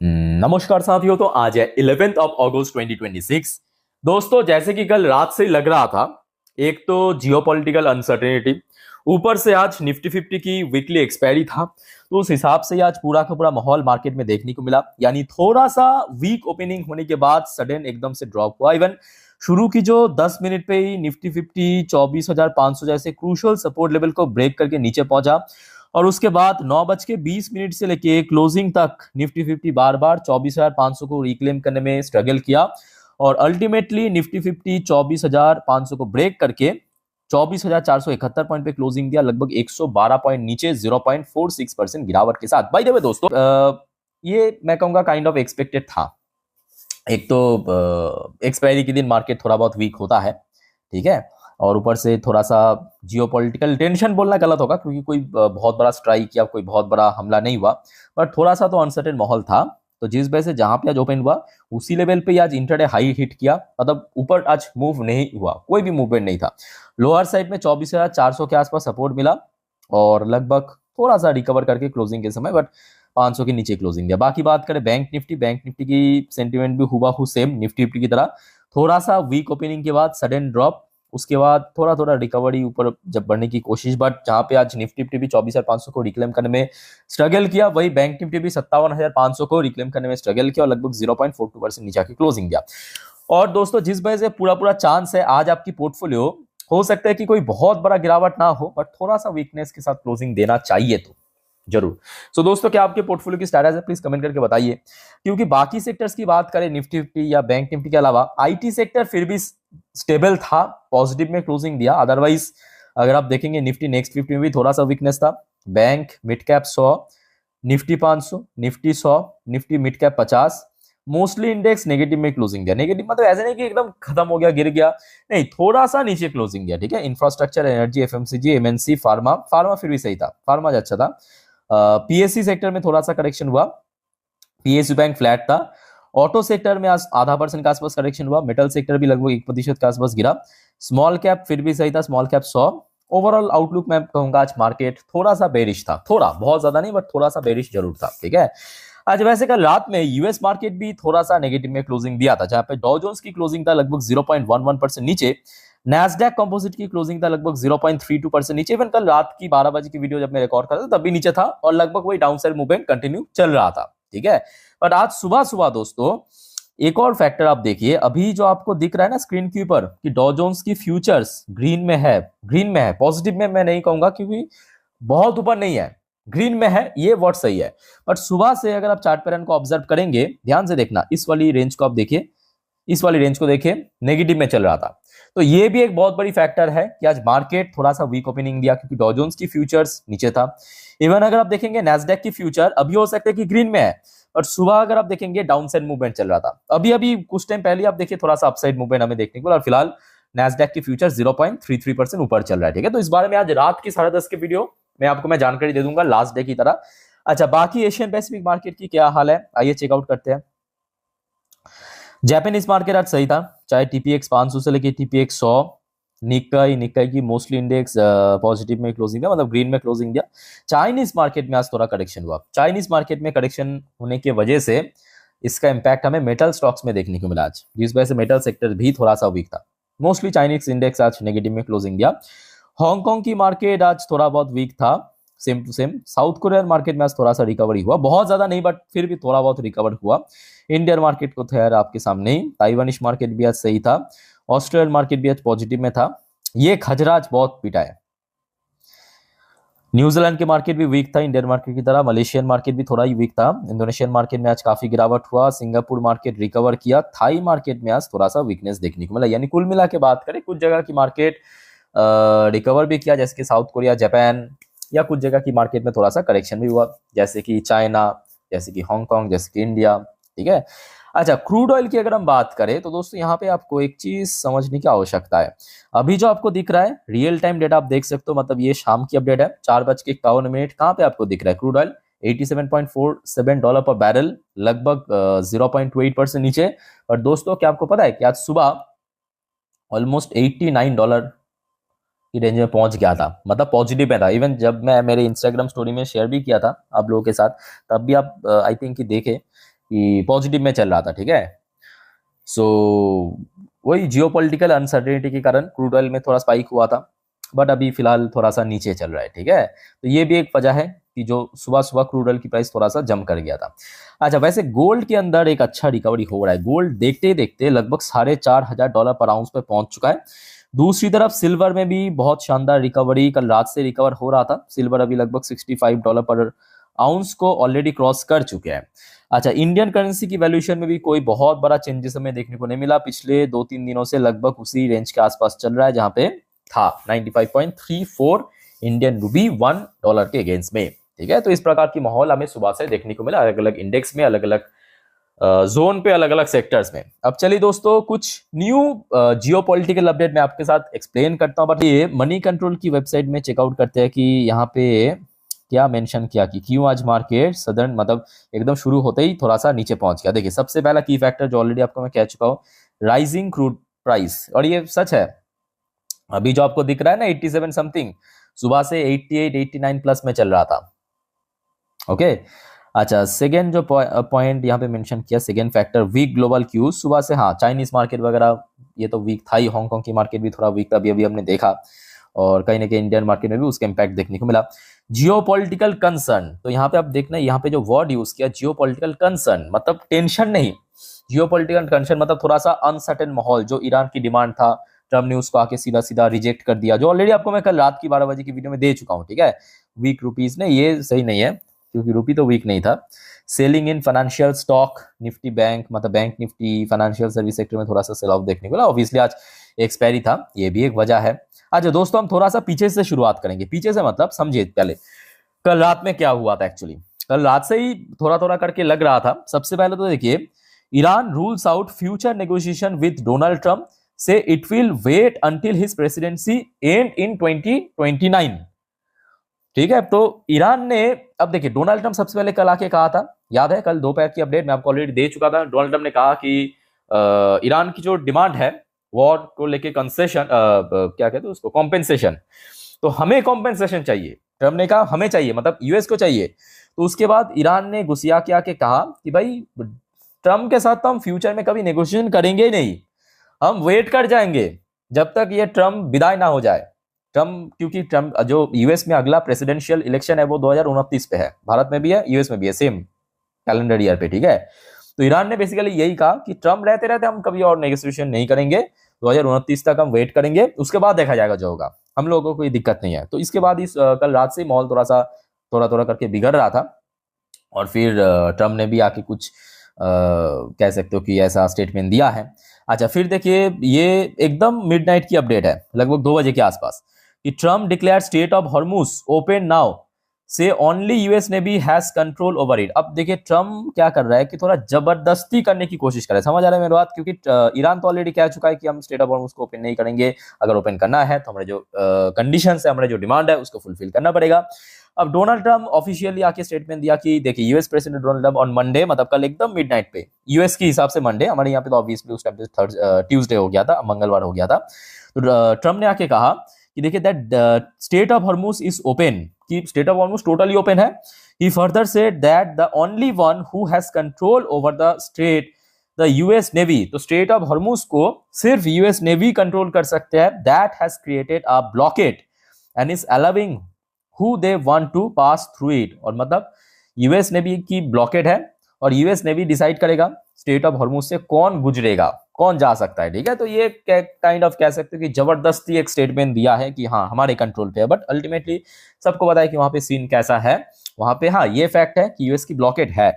नमस्कार साथियों। तो आज है 11th ऑफ अगस्त 2026। दोस्तों, जैसे कि कल रात से ही लग रहा था, एक तो जियोपॉलिटिकल अनसर्टेनिटी, ऊपर से आज निफ्टी 50 की वीकली एक्सपायरी था, तो उस हिसाब से आज पूरा का पूरा माहौल मार्केट में देखने को मिला। यानी थोड़ा सा वीक ओपनिंग होने के बाद सडन एकदम से ड्रॉप हुआ। इवन शुरू की जो 10 मिनट पे ही निफ्टी 50 24,500 जैसे क्रूशल सपोर्ट लेवल को ब्रेक करके नीचे पहुंचा, और उसके बाद 9:20 से लेके क्लोजिंग तक निफ्टी 50 बार बार 24,500 को रिक्लेम करने में स्ट्रगल किया, और अल्टीमेटली निफ्टी 50 24,500 को ब्रेक करके 24,471 पॉइंट पे क्लोजिंग दिया, लगभग 112 पॉइंट नीचे 0.46% गिरावट के साथ। बाय द वे दोस्तों, ये मैं कहूंगा काइंड ऑफ एक्सपेक्टेड था। एक तो एक्सपायरी के दिन मार्केट थोड़ा बहुत वीक होता है, ठीक है, और ऊपर से थोड़ा सा जियोपॉलिटिकल टेंशन बोलना गलत होगा, क्योंकि कोई बहुत बड़ा स्ट्राइक या कोई बहुत बड़ा हमला नहीं हुआ, पर थोड़ा सा तो अनसर्टेन माहौल था। तो जिस वजह से जहां पे आज ओपन हुआ उसी लेवल पे आज इंटरडे हाई हिट किया, मतलब ऊपर आज मूव नहीं हुआ, कोई भी मूवमेंट नहीं था। लोअर साइड में 24,400 के आसपास सपोर्ट मिला, और लगभग थोड़ा सा रिकवर करके क्लोजिंग के समय, बट 500 के नीचे क्लोजिंग दिया। बाकी बात करें बैंक निफ्टी की सेंटीमेंट भी हुआ सेम निफ्टी फिफ्टी की तरह, थोड़ा सा वीक ओपनिंग के बाद सडन ड्रॉप, उसके बाद थोड़ा थोड़ा रिकवरी ऊपर जब बढ़ने की कोशिश, बट जहां पे आज निफ्टी निफ्टी भी 24,500 को रिक्लेम करने में स्ट्रगल किया, वही बैंक निफ्टी भी 57,500 को रिक्लेम करने में स्ट्रगल किया, और लगभग 0.42% नीचे आके क्लोजिंग दिया। और दोस्तों, जिस वजह से पूरा पूरा चांस है आज आपकी पोर्टफोलियो, हो सकता है कि कोई बहुत बड़ा गिरावट ना हो, बट थोड़ा सा वीकनेस के साथ क्लोजिंग देना चाहिए तो जरूर। सो दोस्तों, क्या आपके पोर्टफोलियो की स्टेटस है, प्लीज कमेंट करके बताइए। क्योंकि बाकी सेक्टर्स की बात करें निफ्टी 50 या बैंक निफ्टी के अलावा, आईटी सेक्टर फिर भी स्टेबल था, पॉजिटिव में क्लोजिंग दिया। अदरवाइज अगर आप देखेंगे निफ्टी नेक्स्ट 50 में भी थोड़ा सा वीकनेस था। Bank mid cap 100, Nifty 500, Nifty 100, Nifty mid cap 50, mostly index negative में क्लोजिंग दिया। नेगेटिव मतलब ऐसे नहीं कि एकदम खत्म हो गया, गिर गया, नहीं, थोड़ा सा नीचे क्लोजिंग दिया, ठीक है। Infrastructure, energy, FMCG, MNC, pharma, pharma फिर भी सही था, फार्मा अच्छा था। पीएससी सेक्टर में थोड़ा सा करेक्शन हुआ, पीएसयू बैंक फ्लैट था। ऑटो सेक्टर में आज ½ % के आसपास करेक्शन हुआ। मेटल सेक्टर भी लगभग 1% के आसपास गिरा। स्मॉल कैप फिर भी सही था, स्मॉल कैप 100। ओवरऑल आउटलुक मैं कहूंगा आज मार्केट थोड़ा सा बेरिश था, थोड़ा, बहुत ज्यादा नहीं, बट थोड़ा सा बेरिश जरूर था, ठीक है। आज वैसे कल रात में यूएस मार्केट भी थोड़ा सा नेगेटिव में क्लोजिंग दिया था, जहां पे डॉ जोन्स की क्लोजिंग था लगभग 0.11% नीचे, नैस्डैक कंपोजिट की क्लोजिंग था लगभग 0.32% नीचे। इवन कल रात की 12 बजे की वीडियो जब मैं रिकॉर्ड कर रहा था तब भी नीचे था, और लगभग वही डाउन साइड मूवमेंट कंटिन्यू चल रहा था, ठीक है। बट आज सुबह सुबह दोस्तों, एक और फैक्टर आप देखिए, अभी जो आपको दिख रहा है ना स्क्रीन के ऊपर कि डॉ जोन्स की फ्यूचर्स ग्रीन में है, ग्रीन में है, पॉजिटिव में मैं नहीं कहूंगा क्योंकि बहुत ऊपर नहीं है, ग्रीन में है, ये वर्ड सही है। बट सुबह से अगर आप चार्ट पैटर्न को ऑब्जर्व करेंगे, ध्यान से देखना, इस वाली रेंज को आप देखिए, इस वाली रेंज को देखिए, नेगेटिव में चल रहा था। तो ये भी एक बहुत बड़ी फैक्टर है कि आज मार्केट थोड़ा सा वीक ओपनिंग दिया, क्योंकि डॉ जोन्स की फ्यूचर्स नीचे था। इवन अगर आप देखेंगे नैस्डैक की फ्यूचर अभी हो सकता है कि ग्रीन में है, और सुबह अगर आप देखेंगे डाउन साइड मूवमेंट चल रहा था। अभी अभी कुछ टाइम पहले आप देखिए थोड़ा सा अपसाइड मूवमेंट हमें देखने को, और फिलहाल नैस्डैक की फ्यूचर 0.33% ऊपर चल रहा है, ठीक है। तो इस बारे में आज रात की 10:30 के वीडियो में आपको मैं जानकारी दे दूंगा, लास्ट डे की तरह। अच्छा, बाकी एशियन पैसिफिक मार्केट की क्या हाल है, आइए चेकआउट करते हैं। जापानीज मार्केट आज सही था, चाहे टीपीएक्स 500 से लेके टीपीएक्स 100, निक्काई की मोस्टली इंडेक्स पॉजिटिव में क्लोजिंग दिया, मतलब ग्रीन में क्लोजिंग दिया। चाइनीज मार्केट में आज थोड़ा करेक्शन हुआ। चाइनीज मार्केट में करेक्शन होने की वजह से इसका इंपैक्ट हमें मेटल स्टॉक्स में देखने को मिला आज, जिस वजह से मेटल सेक्टर भी थोड़ा सा वीक था। मोस्टली चाइनीज इंडेक्स आज नेगेटिव में क्लोजिंग दिया। हांगकांग की मार्केट आज थोड़ा बहुत वीक था, same to same. South Korean market में आज थोड़ा सा रिकवरी हुआ, बहुत ज्यादा नहीं, बट फिर भी थोड़ा बहुत रिकवर हुआ। इंडियन मार्केट को खैर आपके सामने ही। ताइवानिश मार्केट भी आज सही था। ऑस्ट्रेलियन मार्केट भी आज पॉजिटिव में था। ये खजराज बहुत पीटा है। न्यूजीलैंड के मार्केट भी वीक था इंडियन मार्केट की तरह। मलेशियन मार्केट भी थोड़ा ही वीक था। इंडोनेशियन मार्केट में आज काफी गिरावट हुआ। सिंगापुर मार्केट रिकवर किया। थाई मार्केट में आज थोड़ा सा वीकनेस देखने को मिला। यानी कुल मिला के बात करें, कुछ जगह की मार्केट रिकवर भी किया, जैसे कि साउथ कोरिया, जापान, या कुछ जगह की मार्केट में थोड़ा सा करेक्शन भी हुआ, जैसे कि चाइना, जैसे कि हांगकांग, जैसे कि इंडिया, ठीक है। अच्छा, क्रूड ऑयल की अगर हम बात करें तो दोस्तों यहाँ पे आपको एक चीज समझने की आवश्यकता है। अभी जो आपको दिख रहा है रियल टाइम डेटा आप देख सकते हो, मतलब ये शाम की अपडेट है, 4:51। कहाँ पे आपको दिख रहा है क्रूड ऑयल $87.47 पर बैरल, लगभग 0.28% नीचे। और दोस्तों, क्या आपको पता है कि आज सुबह ऑलमोस्ट $89 की रेंज में पहुंच गया था, मतलब पॉजिटिव में था। इवन जब मैं मेरे इंस्टाग्राम स्टोरी में शेयर भी किया था आप लोगों के साथ, तब भी आप आई थिंक कि देखे कि पॉजिटिव में चल रहा था, ठीक है। सो वही जियोपॉलिटिकल अनसर्टेनिटी के कारण क्रूड ऑयल में थोड़ा स्पाइक हुआ था, बट अभी फिलहाल थोड़ा सा नीचे चल रहा है, ठीक है। तो ये भी एक वजह है कि जो सुबह सुबह क्रूड ऑयल की प्राइस थोड़ा सा जंप कर गया था। अच्छा, वैसे गोल्ड के अंदर एक अच्छा रिकवरी हो रहा है। गोल्ड देखते देखते लगभग $4,500 पर आउंस पे पहुंच चुका है। दूसरी तरफ सिल्वर में भी बहुत शानदार रिकवरी, कल रात से रिकवर हो रहा था। सिल्वर अभी लगभग $65 पर आउंस को ऑलरेडी क्रॉस कर चुके हैं। अच्छा, इंडियन करेंसी की वैल्यूएशन में भी कोई बहुत बड़ा चेंजेस हमें देखने को नहीं मिला। पिछले 2-3 दिनों से लगभग उसी रेंज के आसपास चल रहा है जहां पे था 95.34 इंडियन रूपी $1 के अगेंस्ट में, ठीक है। तो इस प्रकार की माहौल हमें सुबह से देखने को मिला, अलग अलग इंडेक्स में, अलग अलग जोन पे, अलग अलग सेक्टर्स में। अब चलिए दोस्तों, कुछ न्यू जियोपॉलिटिकल अपडेट मैं आपके साथ एक्सप्लेन करता हूं। बट ये मनी कंट्रोल की वेबसाइट में चेकआउट करते हैं कि यहाँ पे क्या मेंशन किया कि क्यों आज मार्केट सडन मतलब एकदम शुरू होते ही थोड़ा सा नीचे पहुंच गया। देखिए, सबसे पहला की फैक्टर जो ऑलरेडी आपको मैं कह चुका हूँ, राइजिंग क्रूड प्राइस, और ये सच है। अभी जो आपको दिख रहा है ना 87 समथिंग, सुबह से 88 89 प्लस में चल रहा था, ओके। अच्छा, सेकेंड जो पॉइंट यहाँ पे मेंशन किया, second factor weak global cues. सुबह से हाँ चाइनीज मार्केट वगैरह ये तो वीक था ही, हांगकांग की मार्केट भी थोड़ा वीक था, अभी अभी हमने देखा, और कहीं ना कहीं इंडियन मार्केट में भी उसका इंपैक्ट देखने को मिला। जियोपॉलिटिकल कंसर्न, तो यहाँ पे आप देखना, यहाँ पे जो वर्ड यूज किया जियोपॉलिटिकल कंसर्न, मतलब टेंशन नहीं, जियोपॉलिटिकल कंसर्न मतलब थोड़ा सा अनसर्टेन माहौल। जो ईरान की डिमांड था, ट्रम्प ने उसको आके सीधा सीधा रिजेक्ट कर दिया, जो ऑलरेडी आपको मैं कल रात की 12 बजे की वीडियो में दे चुका हूँ, ठीक है। वीक रुपीज ने, ये सही नहीं है क्योंकि रुपी तो वीक नहीं था। Selling in financial stock, Nifty bank, मतलब bank Nifty financial service sector में थोड़ा सा सेल ऑफ देखने को मिला। ऑब्वियसली आज एक्सपायरी था, ये भी एक वजह है। अच्छा दोस्तों, हम थोड़ा सा पीछे से शुरुआत करेंगे। पीछे से मतलब समझिए पहले कल रात में क्या हुआ था। एक्चुअली कल रात से ही थोड़ा थोड़ा करके लग रहा था। सबसे पहले तो देखिए, Iran rules out future negotiation with Donald Trump, said it will wait until his presidency end in 2029, ठीक है। तो ईरान ने, अब देखिए डोनाल्ड ट्रम्प सबसे पहले कल आके कहा था, याद है कल दोपहर की अपडेट मैं आपको ऑलरेडी दे चुका था। डोनाल्ड ट्रम्प ने कहा कि ईरान की जो डिमांड है वॉर को लेके कंसेशन, क्या कहते हैं उसको, कॉम्पेंसेशन, तो हमें कॉम्पेंसेशन चाहिए। ट्रम्प ने कहा हमें चाहिए, मतलब यूएस को चाहिए। तो उसके बाद ईरान ने गुस्सा के आके कहा कि भाई ट्रम्प के साथ तो हम फ्यूचर में कभी नेगोशिएशन करेंगे ही नहीं, हम वेट कर जाएंगे जब तक ये ट्रम्प विदाई ना हो जाए। ट्रम्प, क्योंकि ट्रम्प जो यूएस में अगला प्रेसिडेंशियल इलेक्शन है वो 2029 पे है, भारत में भी है यूएस में भी है, सेम कैलेंडर ईयर पे, ठीक है। तो ईरान ने बेसिकली यही कहा कि ट्रम्प रहते रहते हम कभी और नेगोशिएशन नहीं करेंगे, 2029 तक हम वेट करेंगे, उसके बाद देखा जाएगा जो होगा, हम लोगों को कोई दिक्कत नहीं है। तो इसके बाद इस कल रात से माहौल थोड़ा थोड़ा करके बिगड़ रहा था, और फिर ट्रम्प ने भी आके कुछ कह सकते हो कि ऐसा स्टेटमेंट दिया है। अच्छा, फिर देखिए ये एकदम मिडनाइट की अपडेट है, लगभग 2 बजे के आसपास, कि Trump declare strait of Hormuz open now, said only US navy has control over it. अब देखिए ट्रम्प क्या कर रहा है कि थोड़ा जबरदस्ती करने की कोशिश कर रहा है, समझ आ रहा है मेरी बात, क्योंकि ईरान तो ऑलरेडी कह चुका है कि हम स्टेट ऑफ हॉर्मुज को ओपन नहीं करेंगे, अगर ओपन करना है तो हमारे जो कंडीशंस है, हमारे जो डिमांड है उसको फुलफिल करना पड़ेगा। अब डोनाल्ड ट्रम्प ऑफिशियली आके स्टेटमेंट दिया कि देखिए US president Donald Trump on Monday, मतलब कल एकदम मिडनाइट पे, यूएस के हिसाब से मंडे, हमारे यहाँ पे तो ऑब्वियसली उस टाइम पे ट्यूसडे हो गया था, मंगलवार हो गया था। तो ट्रम्प ने आके कहा कि देखिए that strait of Hormuz is open, कि strait of Hormuz totally open है। He further said that the only one who has control over the strait the US navy, तो स्टेट ऑफ हॉर्मुज को सिर्फ यूएस नेवी कंट्रोल कर सकते हैं, that has created a blockade and is allowing who they want to pass through it, और मतलब US navy की blockade है और यूएस नेवी डिसाइड करेगा स्टेट ऑफ हॉर्मुज से कौन गुजरेगा, कौन जा सकता है, ठीक है। तो ये काइंड ऑफ कह सकते हो कि जबरदस्ती एक स्टेटमेंट दिया है कि हाँ हमारे कंट्रोल पे है, बट अल्टीमेटली सबको पता है कि वहां पे सीन कैसा है। वहां पे हाँ ये फैक्ट है कि यूएस की ब्लॉकेड है,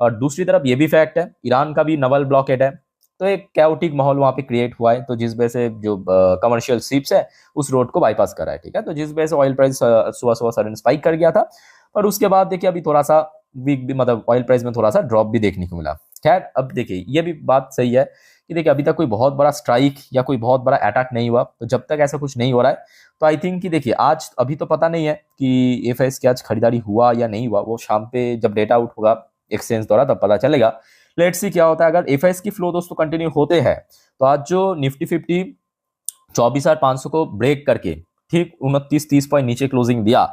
और दूसरी तरफ ये भी फैक्ट है ईरान का भी नवल ब्लॉकेड है। तो एक कैओटिक माहौल वहां पे क्रिएट हुआ है, तो जिस वजह से जो कमर्शियल शिप्स है उस रोड को बाईपास करा है, ठीक है। तो जिस वजह से ऑयल प्राइस सुबह सुबह सडन स्पाइक कर गया था, पर उसके बाद देखिए अभी थोड़ा सा वीक भी, मतलब ऑयल प्राइस में थोड़ा सा ड्रॉप भी देखने को मिला। खैर अब देखिए ये भी बात सही है कि देखिए अभी तक कोई बहुत बड़ा स्ट्राइक या कोई बहुत बड़ा अटैक नहीं हुआ, तो जब तक ऐसा कुछ नहीं हो रहा है तो आई थिंक कि देखिए आज अभी तो पता नहीं है कि एफआईएस की आज खरीदारी हुआ या नहीं हुआ, वो शाम पे जब डेटा आउट होगा एक्सचेंज द्वारा तब पता चलेगा। लेट्स सी क्या होता है। अगर एफआईएस की फ्लो दोस्तों कंटिन्यू होते हैं तो आज जो निफ्टी 50 24,500 को ब्रेक करके ठीक 29-30 पॉइंट नीचे क्लोजिंग दिया,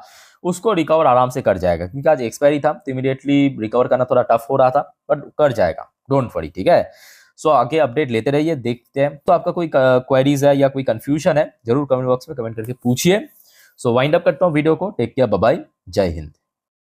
उसको रिकवर आराम से कर जाएगा, क्योंकि आज एक्सपायरी था तो इमीडिएटली रिकवर करना थोड़ा टफ हो रहा था, बट कर जाएगा, डोंट वरी, ठीक है। सो आगे अपडेट लेते रहिए, देखते हैं। तो आपका कोई क्वेरीज है या कोई कंफ्यूजन है, जरूर कमेंट बॉक्स में कमेंट करके पूछिए। सो वाइंड अप करता हूँ वीडियो को, टेक केयर, बाय बाय, जय हिंद।